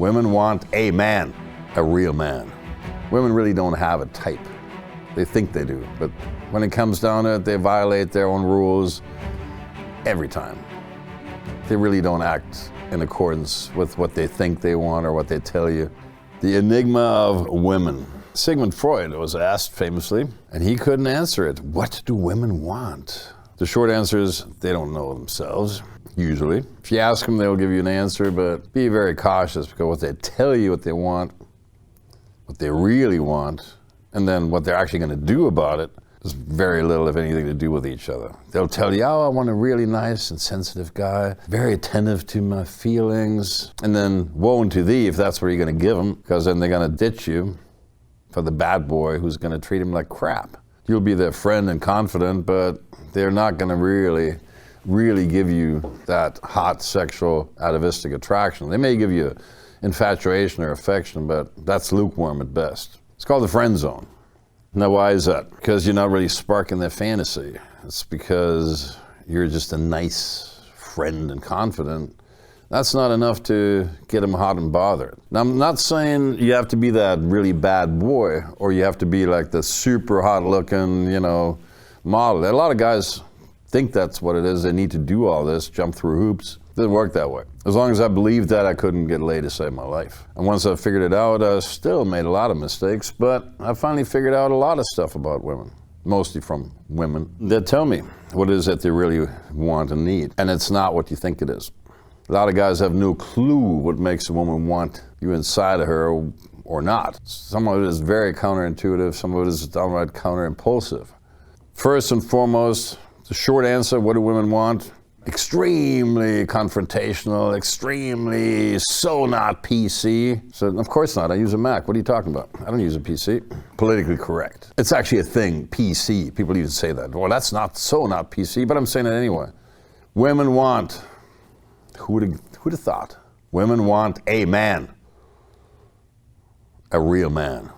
Women want a man, a real man. Women really don't have a type. They think they do, but when it comes down to it, they violate their own rules every time. They really don't act in accordance with what they think they want or what they tell you. The enigma of women. Sigmund Freud was asked famously, and he couldn't answer it. What do women want? The short answer is they don't know themselves, usually. If you ask them, they'll give you an answer, but be very cautious because what they tell you what they want, what they really want, and then what they're actually going to do about it is very little, if anything, to do with each other. They'll tell you, oh, I want a really nice and sensitive guy, very attentive to my feelings. And then woe unto thee if that's what you're going to give them, because then they're going to ditch you for the bad boy who's going to treat him like crap. You'll be their friend and confidant, but they're not going to really give you that hot sexual atavistic attraction. They may give you infatuation or affection, but that's lukewarm at best. It's called the friend zone. Now, why is that? Because you're not really sparking their fantasy. It's because you're just a nice friend and confidant. That's not enough to get them hot and bothered. Now, I'm not saying you have to be that really bad boy or you have to be like the super hot looking, model. A lot of guys think that's what it is. They need to do all this, jump through hoops. It doesn't work that way. As long as I believed that, I couldn't get laid to save my life. And once I figured it out, I still made a lot of mistakes, but I finally figured out a lot of stuff about women, mostly from women that tell me what it is that they really want and need. And it's not what you think it is. A lot of guys have no clue what makes a woman want you inside of her or not. Some of it is very counterintuitive, some of it is downright counterimpulsive. First and foremost, the short answer, what do women want? Extremely confrontational, extremely so not PC. So of course not, I use a Mac. What are you talking about? I don't use a PC. Politically correct. It's actually a thing, PC. People even say that. Well, that's not so not PC, but I'm saying it anyway. Women want, who'd have thought? Women want a man, a real man.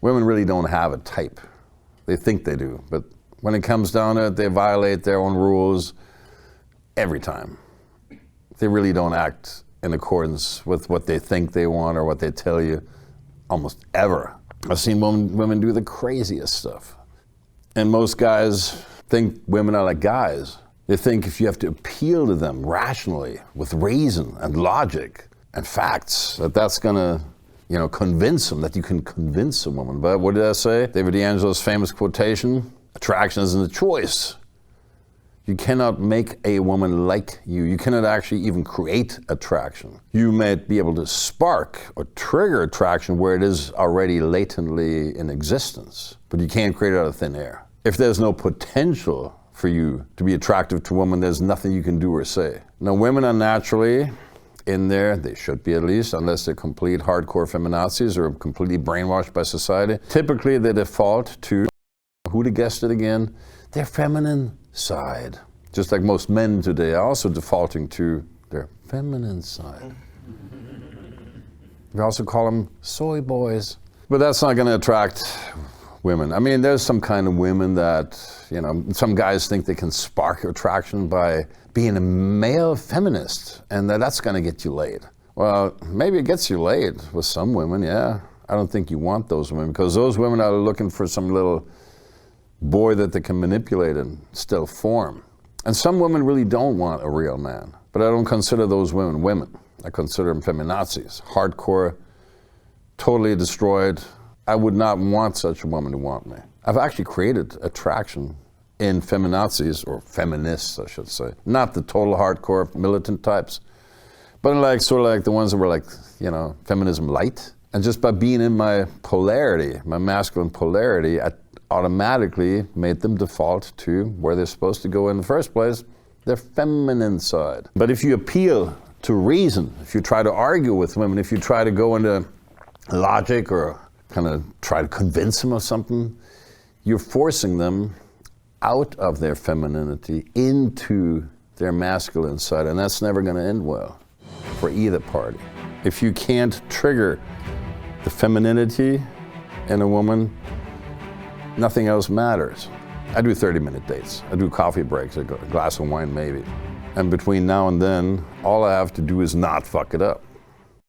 Women really don't have a type. They think they do, but when it comes down to it, they violate their own rules every time. They really don't act in accordance with what they think they want or what they tell you almost ever. I've seen women do the craziest stuff. And most guys think women are like guys. They think if you have to appeal to them rationally with reason and logic and facts, that's gonna convince them, that you can convince a woman. But what did I say? David D'Angelo's famous quotation, attraction isn't a choice. You cannot make a woman like you. You cannot actually even create attraction. You may be able to spark or trigger attraction where it is already latently in existence, but you can't create it out of thin air. If there's no potential for you to be attractive to a woman, there's nothing you can do or say. Now, women are naturally in there, they should be at least, unless they're complete hardcore feminazis or completely brainwashed by society. Typically, they default to, who'd have guessed it again, their feminine side. Just like most men today are also defaulting to their feminine side. We also call them soy boys. But that's not going to attract women. I mean, there's some kind of women that, some guys think they can spark attraction by being a male feminist, and that's going to get you laid. Well, maybe it gets you laid with some women, yeah. I don't think you want those women, because those women are looking for some little boy that they can manipulate and still form. And some women really don't want a real man, but I don't consider those women women. I consider them feminazis, hardcore, totally destroyed. I would not want such a woman to want me. I've actually created attraction in feminazis, or feminists, I should say. Not the total hardcore militant types, but sort of like the ones that were feminism light. And just by being in my polarity, my masculine polarity, I automatically made them default to where they're supposed to go in the first place, their feminine side. But if you appeal to reason, if you try to argue with women, if you try to go into logic or kind of try to convince them of something, you're forcing them out of their femininity into their masculine side, and that's never going to end well for either party. If you can't trigger the femininity in a woman, nothing else matters. I do 30-minute dates. I do coffee breaks, a glass of wine maybe. And between now and then, all I have to do is not fuck it up.